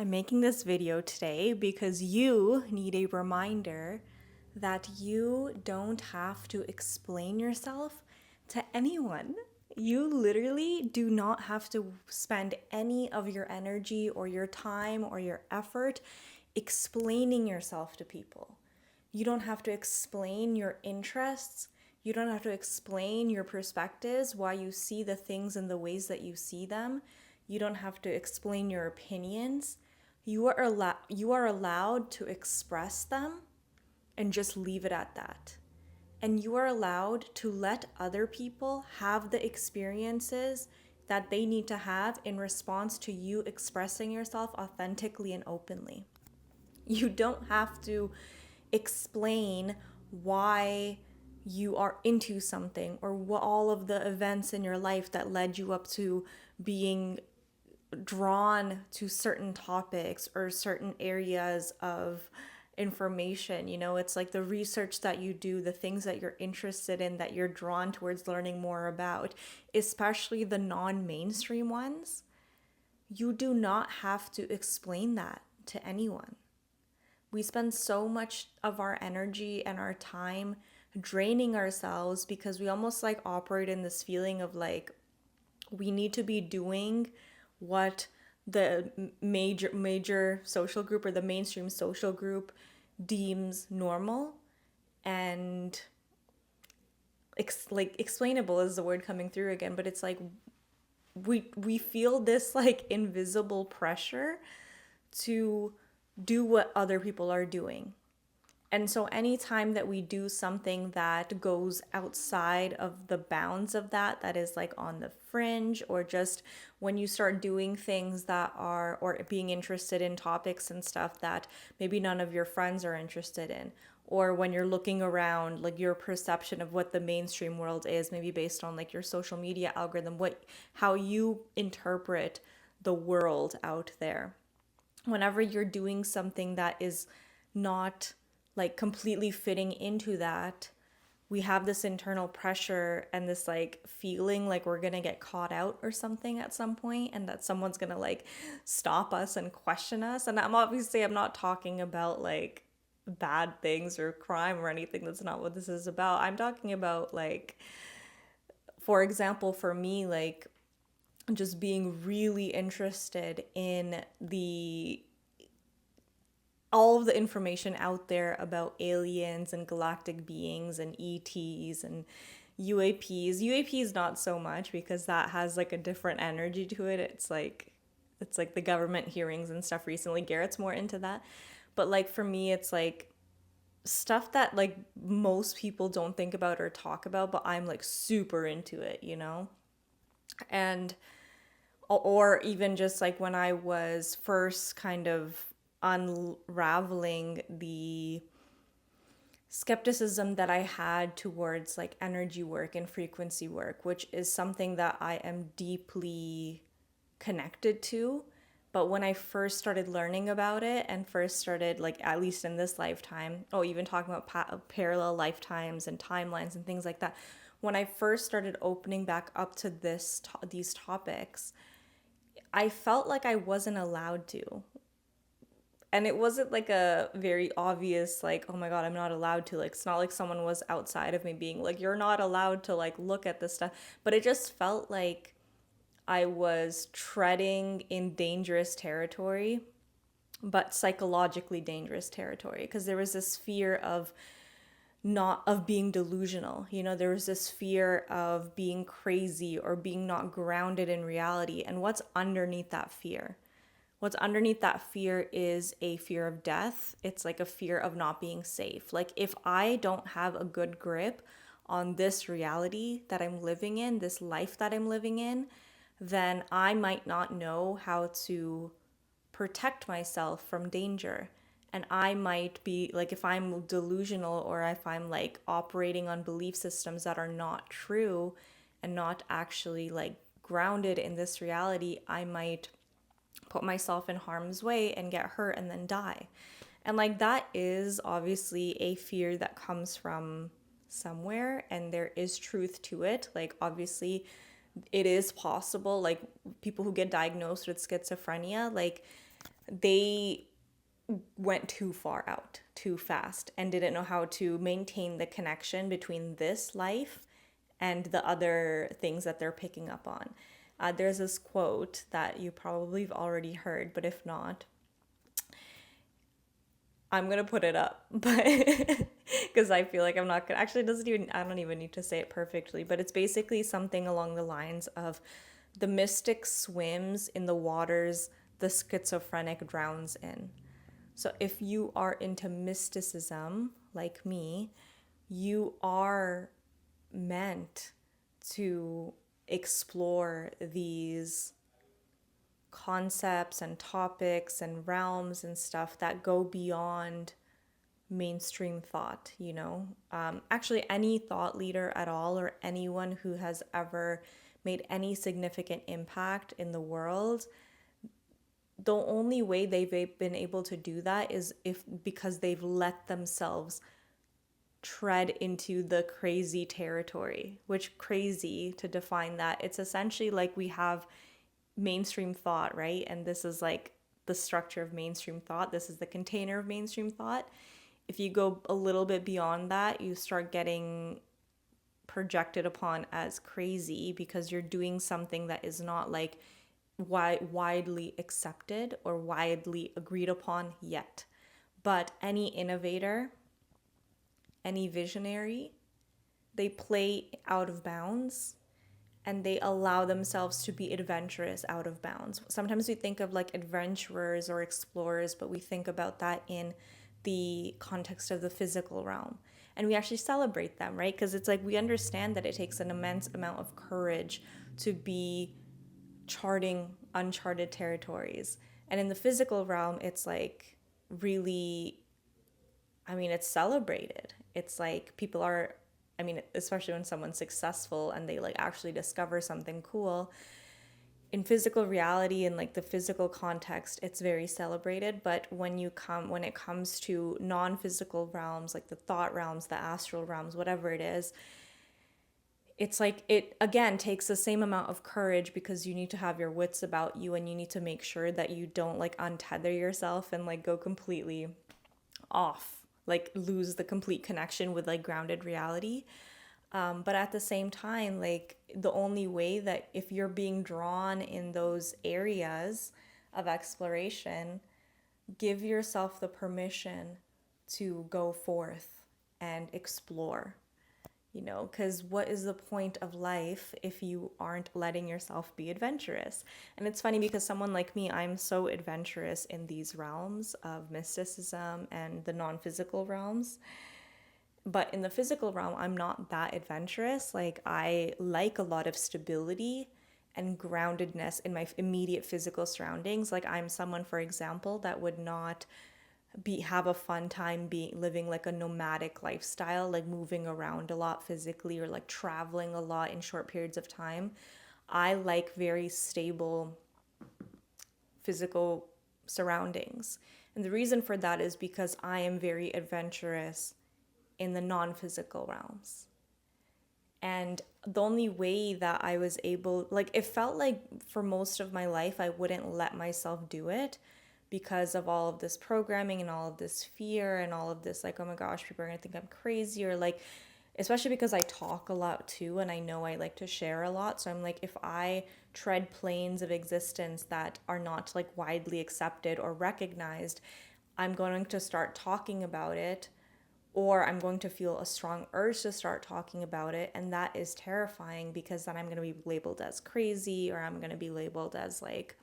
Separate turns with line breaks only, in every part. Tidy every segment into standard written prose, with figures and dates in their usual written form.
I'm making this video today because you need a reminder that you don't have to explain yourself to anyone. You literally do not have to spend any of your energy or your time or your effort explaining yourself to people. You don't have to explain your interests. You don't have to explain your perspectives, why you see the things in the ways that you see them. You don't have to explain your opinions. You are allowed to express them and just leave it at that. And you are allowed to let other people have the experiences that they need to have in response to you expressing yourself authentically and openly. You don't have to explain why you are into something or what all of the events in your life that led you up to being drawn to certain topics or certain areas of information. It's like the research that you do, the things that you're interested in, that you're drawn towards learning more about, especially the non-mainstream ones. You do not have to explain that to anyone. We spend so much of our energy and our time draining ourselves because we almost like operate in this feeling of like we need to be doing what the major social group or the mainstream social group deems normal, and like explainable is the word coming through again, but it's like we feel this like invisible pressure to do what other people are doing. And so anytime that we do something that goes outside of the bounds of that, that is like on the fringe, or just when you start doing things that are, or being interested in topics and stuff that maybe none of your friends are interested in, or when you're looking around, like your perception of what the mainstream world is, maybe based on like your social media algorithm, how you interpret the world out there. Whenever you're doing something that is not like completely fitting into that, we have this internal pressure and this like feeling like we're gonna get caught out or something at some point, and that someone's gonna like stop us and question us. And I'm not talking about like bad things or crime or anything. That's not what this is about. I'm talking about like, for example, for me, like just being really interested in the all of the information out there about aliens and galactic beings and ETs and UAPs. UAPs not so much, because that has like a different energy to it. It's like the government hearings and stuff recently. Garrett's more into that. But like for me, it's like stuff that like most people don't think about or talk about, but I'm like super into it. And or even just like when I was first kind of unraveling the skepticism that I had towards like energy work and frequency work, which is something that I am deeply connected to. But when I first started learning about it and first started, like, at least in this lifetime, even talking about parallel lifetimes and timelines and things like that, when I first started opening back up to these topics, I felt like I wasn't allowed to. And it wasn't like a very obvious, like, oh my God, I'm not allowed to. Like, it's not like someone was outside of me being like, you're not allowed to, like, look at this stuff. But it just felt like I was treading in dangerous territory, but psychologically dangerous territory. Because there was this fear of not of being delusional. There was this fear of being crazy or being not grounded in reality. And what's underneath that fear? What's underneath that fear is a fear of death. It's like a fear of not being safe. Like, if I don't have a good grip on this reality that I'm living in, this life that I'm living in, then I might not know how to protect myself from danger. And I might be like, if I'm delusional or if I'm like operating on belief systems that are not true and not actually like grounded in this reality, I might put myself in harm's way and get hurt and then die. And like, that is obviously a fear that comes from somewhere, and there is truth to it. Like, obviously it is possible, like people who get diagnosed with schizophrenia, like they went too far out too fast and didn't know how to maintain the connection between this life and the other things that they're picking up on. There's this quote that you probably have already heard, but if not, I'm gonna put it up, but because I feel like I'm not gonna actually it doesn't even I don't even need to say it perfectly, but it's basically something along the lines of the mystic swims in the waters the schizophrenic drowns in. So if you are into mysticism like me, you are meant to explore these concepts and topics and realms and stuff that go beyond mainstream thought, you know? Actually, any thought leader at all, or anyone who has ever made any significant impact in the world, the only way they've been able to do that is if because they've let themselves tread into the crazy territory. Which, crazy, to define that, it's essentially like we have mainstream thought, right? And this is like the structure of mainstream thought. This is the container of mainstream thought. If you go a little bit beyond that, you start getting projected upon as crazy because you're doing something that is not like widely accepted or widely agreed upon yet. But any innovator, any visionary, they play out of bounds and they allow themselves to be adventurous out of bounds. Sometimes we think of like adventurers or explorers, but we think about that in the context of the physical realm. And we actually celebrate them, right? Because it's like we understand that it takes an immense amount of courage to be charting uncharted territories. And in the physical realm, it's like really, I mean, it's celebrated. It's like people are, I mean, especially when someone's successful and they like actually discover something cool. In physical reality and like the physical context, it's very celebrated. But when it comes to non-physical realms, like the thought realms, the astral realms, whatever it is, it's like it again takes the same amount of courage because you need to have your wits about you and you need to make sure that you don't like untether yourself and like go completely off, like lose the complete connection with like grounded reality. But at the same time, like the only way that if you're being drawn in those areas of exploration, give yourself the permission to go forth and explore, you know, because what is the point of life if you aren't letting yourself be adventurous? And it's funny because someone like me, I'm so adventurous in these realms of mysticism and the non-physical realms. But in the physical realm, I'm not that adventurous. Like, I like a lot of stability and groundedness in my immediate physical surroundings. Like, I'm someone, for example, that would not have a fun time living like a nomadic lifestyle, like moving around a lot physically or like traveling a lot in short periods of time. I like very stable physical surroundings. And the reason for that is because I am very adventurous in the non-physical realms. And the only way that I was able, like, it felt like for most of my life, I wouldn't let myself do it because of all of this programming and all of this fear and all of this, like, oh my gosh, people are going to think I'm crazy, or like, especially because I talk a lot too, and I know I like to share a lot. So I'm like, if I tread planes of existence that are not like widely accepted or recognized, I'm going to start talking about it, or I'm going to feel a strong urge to start talking about it. And that is terrifying because then I'm going to be labeled as crazy, or I'm going to be labeled as like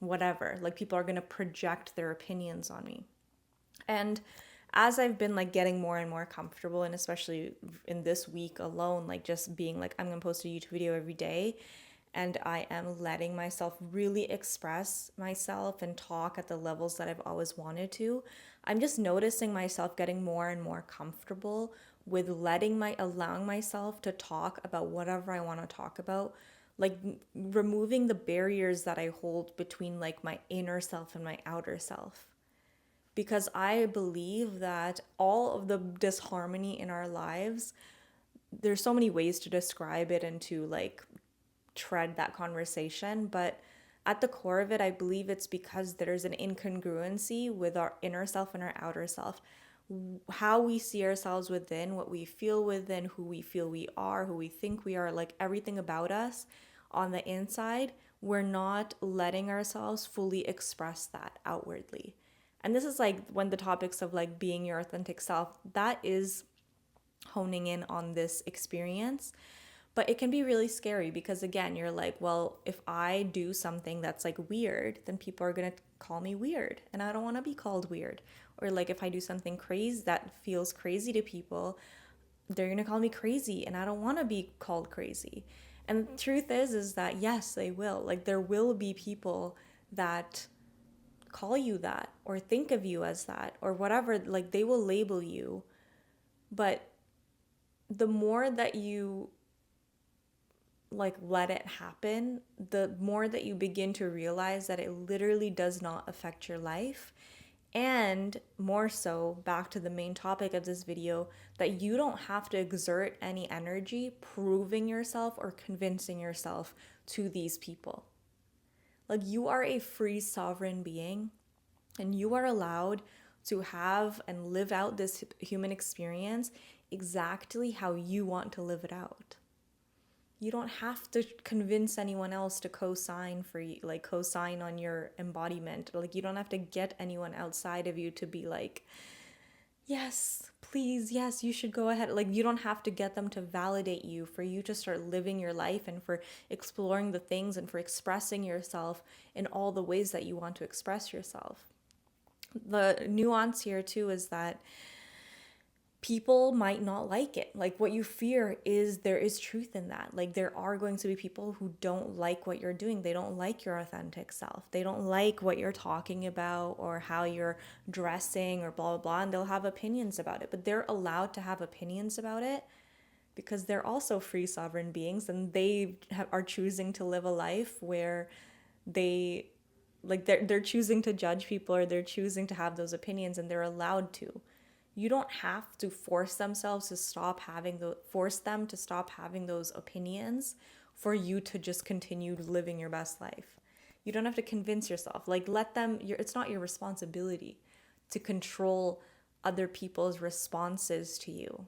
whatever. Like, people are going to project their opinions on me. And as I've been like getting more and more comfortable, and especially in this week alone, like just being like, I'm going to post a YouTube video every day, and I am letting myself really express myself and talk at the levels that I've always wanted to, I'm just noticing myself getting more and more comfortable with allowing myself to talk about whatever I want to talk about, like removing the barriers that I hold between like my inner self and my outer self. Because I believe that all of the disharmony in our lives, there's so many ways to describe it and to like tread that conversation, but at the core of it, I believe it's because there's an incongruency with our inner self and our outer self. How we see ourselves within, what we feel within, who we feel we are, who we think we are, like everything about us on the inside, we're not letting ourselves fully express that outwardly. And this is like when the topics of like being your authentic self, that is honing in on this experience. But it can be really scary because, again, you're like, well, if I do something that's like weird, then people are going to call me weird. And I don't want to be called weird. Or like if I do something crazy that feels crazy to people, they're going to call me crazy. And I don't want to be called crazy. And the truth is that yes, they will. Like there will be people that call you that or think of you as that or whatever. Like they will label you. But the more that you like let it happen, the more that you begin to realize that it literally does not affect your life. And more so, back to the main topic of this video, that you don't have to exert any energy proving yourself or convincing yourself to these people. Like you are a free sovereign being and you are allowed to have and live out this human experience exactly how you want to live it out. You don't have to convince anyone else to co-sign for you, like co-sign on your embodiment. Like you don't have to get anyone outside of you to be like, yes, please, yes, you should go ahead. Like you don't have to get them to validate you for you to start living your life and for exploring the things and for expressing yourself in all the ways that you want to express yourself. The nuance here too is that people might not like it. Like what you fear is there is truth in that. Like there are going to be people who don't like what you're doing. They don't like your authentic self. They don't like what you're talking about or how you're dressing or blah, blah, blah. And they'll have opinions about it. But they're allowed to have opinions about it because they're also free sovereign beings and they are choosing to live a life where they like they're choosing to judge people or they're choosing to have those opinions and they're allowed to. You don't have to force them to stop having those opinions for you to just continue living your best life. You don't have to convince yourself. Like let them, it's not your responsibility to control other people's responses to you.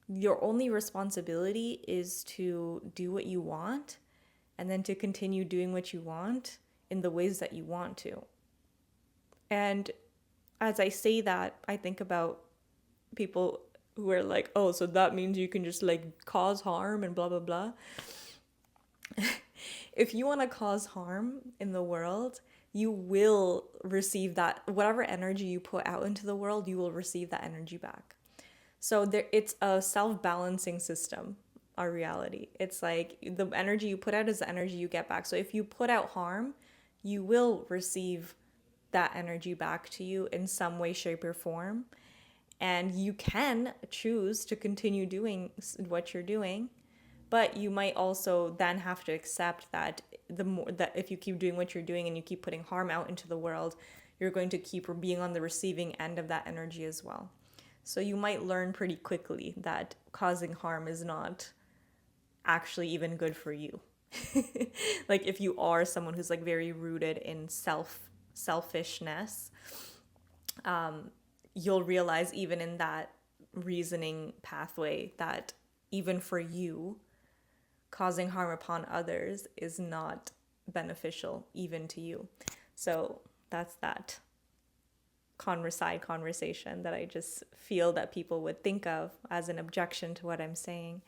Your only responsibility is to do what you want and then to continue doing what you want in the ways that you want to. And as I say that, I think about people who are like, oh, so that means you can just like cause harm and blah, blah, blah. If you want to cause harm in the world, you will receive that. Whatever energy you put out into the world, you will receive that energy back. So it's a self-balancing system, our reality. It's like the energy you put out is the energy you get back. So if you put out harm, you will receive that energy back to you in some way, shape, or form. And you can choose to continue doing what you're doing, but you might also then have to accept that that if you keep doing what you're doing and you keep putting harm out into the world, you're going to keep being on the receiving end of that energy as well. So you might learn pretty quickly that causing harm is not actually even good for you. Like if you are someone who's like very rooted in selfishness, you'll realize even in that reasoning pathway that even for you, causing harm upon others is not beneficial even to you. So that's that side conversation that I just feel that people would think of as an objection to what I'm saying.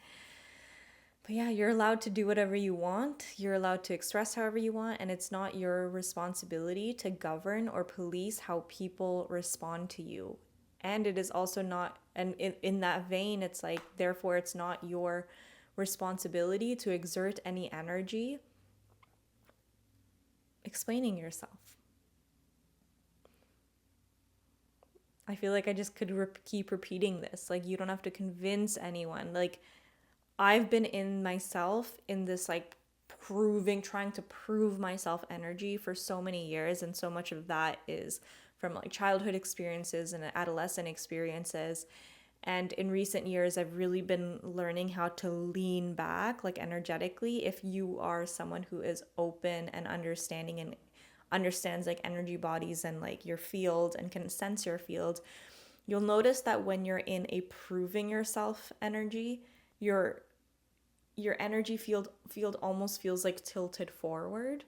But yeah, you're allowed to do whatever you want. You're allowed to express however you want. And it's not your responsibility to govern or police how people respond to you. And it is also not, and in that vein, it's like, therefore, it's not your responsibility to exert any energy explaining yourself. I feel like I just could keep repeating this. Like, you don't have to convince anyone. Like, I've been in myself in this like trying to prove myself energy for so many years. And so much of that is from like childhood experiences and adolescent experiences. And in recent years, I've really been learning how to lean back, like energetically. If you are someone who is open and understanding and understands like energy bodies and like your field and can sense your field, you'll notice that when you're in a proving yourself energy, your energy field almost feels like tilted forward.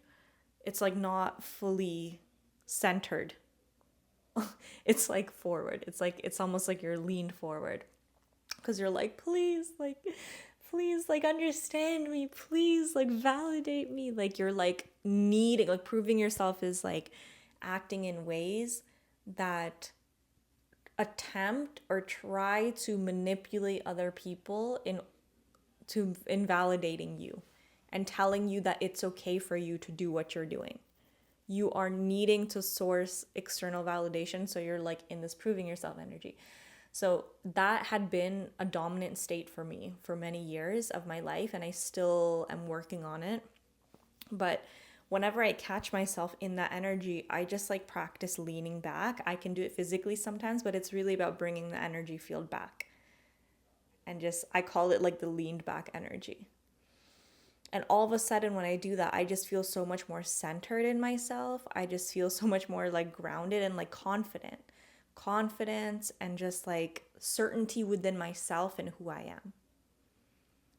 It's like not fully centered. It's like forward. It's like it's almost like you're leaned forward because you're like, please, like understand me, please, like validate me. Like you're like needing, like proving yourself is like acting in ways that attempt or try to manipulate other people to invalidating you and telling you that it's okay for you to do what you're doing. You are needing to source external validation, so you're like in this proving yourself energy. So that had been a dominant state for me for many years of my life, and I still am working on it. But whenever I catch myself in that energy, I just like practice leaning back. I can do it physically sometimes, but it's really about bringing the energy field back. And just, I call it like the leaned back energy. And all of a sudden, when I do that, I just feel so much more centered in myself. I just feel so much more like grounded and like confident. Confidence and just like certainty within myself and who I am.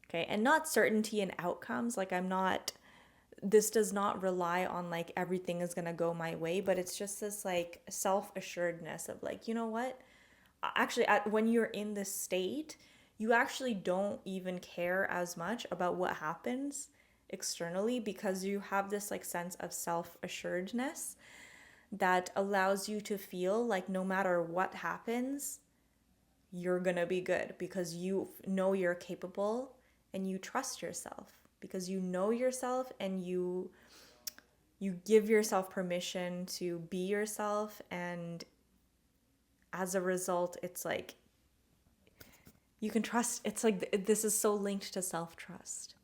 Okay. And not certainty in outcomes. Like, this does not rely on like everything is going to go my way, but it's just this like self assuredness of like, you know what? Actually, when you're in this state, you actually don't even care as much about what happens externally because you have this like sense of self-assuredness that allows you to feel like no matter what happens, you're gonna be good because you know you're capable and you trust yourself because you know yourself and you give yourself permission to be yourself, and as a result, it's like you can trust. It's like this is so linked to self-trust.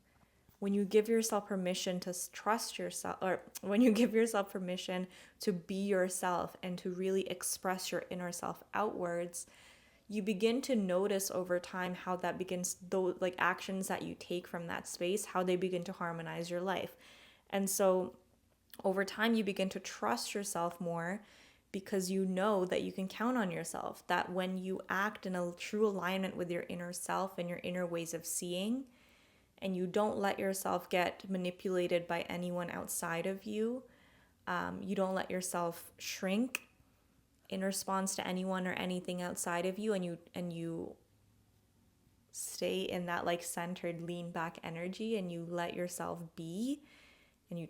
When you give yourself permission to trust yourself, or when you give yourself permission to be yourself and to really express your inner self outwards, you begin to notice over time how that begins, those like actions that you take from that space, how they begin to harmonize your life. And so over time, you begin to trust yourself more because you know that you can count on yourself, that when you act in a true alignment with your inner self and your inner ways of seeing, and you don't let yourself get manipulated by anyone outside of you, you don't let yourself shrink in response to anyone or anything outside of you, and you stay in that like centered lean back energy, and you let yourself be, and you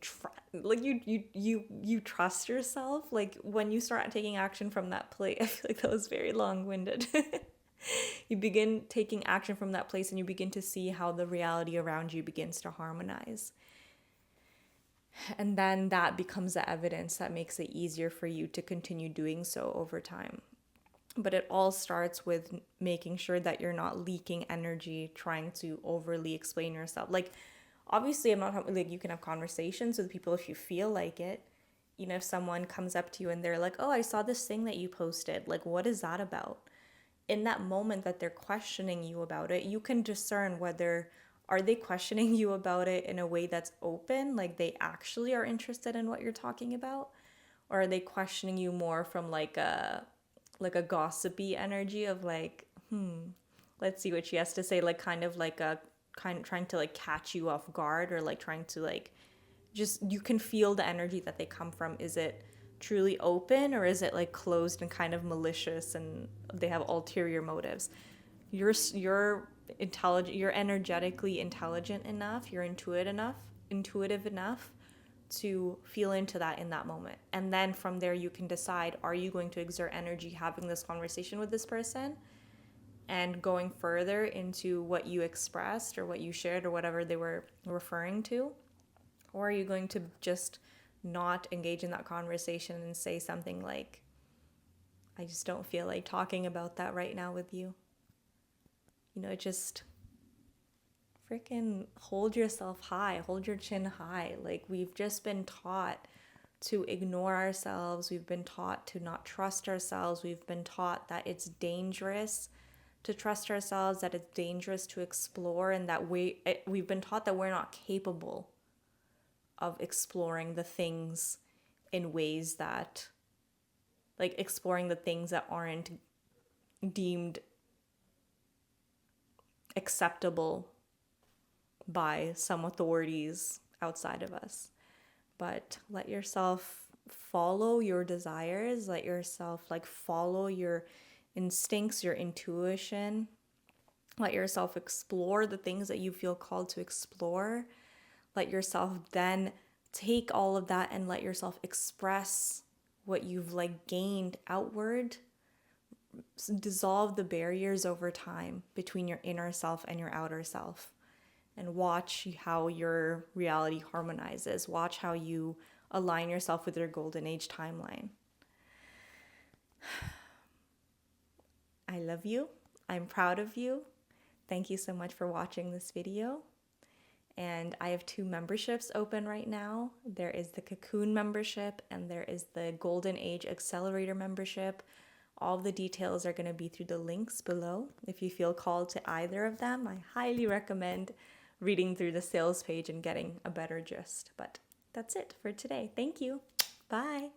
trust yourself. Like when you start taking action from that place, I feel like that was very long-winded. You begin taking action from that place and you begin to see how the reality around you begins to harmonize. And then that becomes the evidence that makes it easier for you to continue doing so over time. But it all starts with making sure that you're not leaking energy trying to overly explain yourself. Like, obviously, I'm not like, you can have conversations with people if you feel like it. You know, if someone comes up to you and they're like, oh, I saw this thing that you posted. Like, what is that about? In that moment that they're questioning you about it, you can discern whether are they questioning you about it in a way that's open, like they actually are interested in what you're talking about, or are they questioning you more from like a gossipy energy of like, let's see what she has to say, like kind of like a kind of trying to like catch you off guard, or like trying to like just, you can feel the energy that they come from. Is it truly open, or is it like closed and kind of malicious and they have ulterior motives? You're intelligent, you're energetically intelligent enough, you're intuitive enough to feel into that in that moment. And then from there you can decide, are you going to exert energy having this conversation with this person and going further into what you expressed or what you shared or whatever they were referring to? Or are you going to just not engage in that conversation and say something like, I just don't feel like talking about that right now with you? You know, just freaking hold yourself high, hold your chin high. Like, we've just been taught to ignore ourselves. We've been taught to not trust ourselves. We've been taught that it's dangerous to trust ourselves, that it's dangerous to explore, and that we've been taught that we're not capable of exploring the things in ways that, like exploring the things that aren't deemed acceptable by some authorities outside of us. But let yourself follow your desires, let yourself like follow your instincts, your intuition. Let yourself explore the things that you feel called to explore. Let yourself then take all of that and let yourself express what you've like gained outward. Dissolve the barriers over time between your inner self and your outer self, and watch how your reality harmonizes. Watch how you align yourself with your golden age timeline. I love you. I'm proud of you. Thank you so much for watching this video. And I have 2 memberships open right now. There is the Cocoon membership and there is the Golden Age Accelerator membership. All the details are going to be through the links below. If you feel called to either of them, I highly recommend reading through the sales page and getting a better gist. But that's it for today. Thank you. Bye.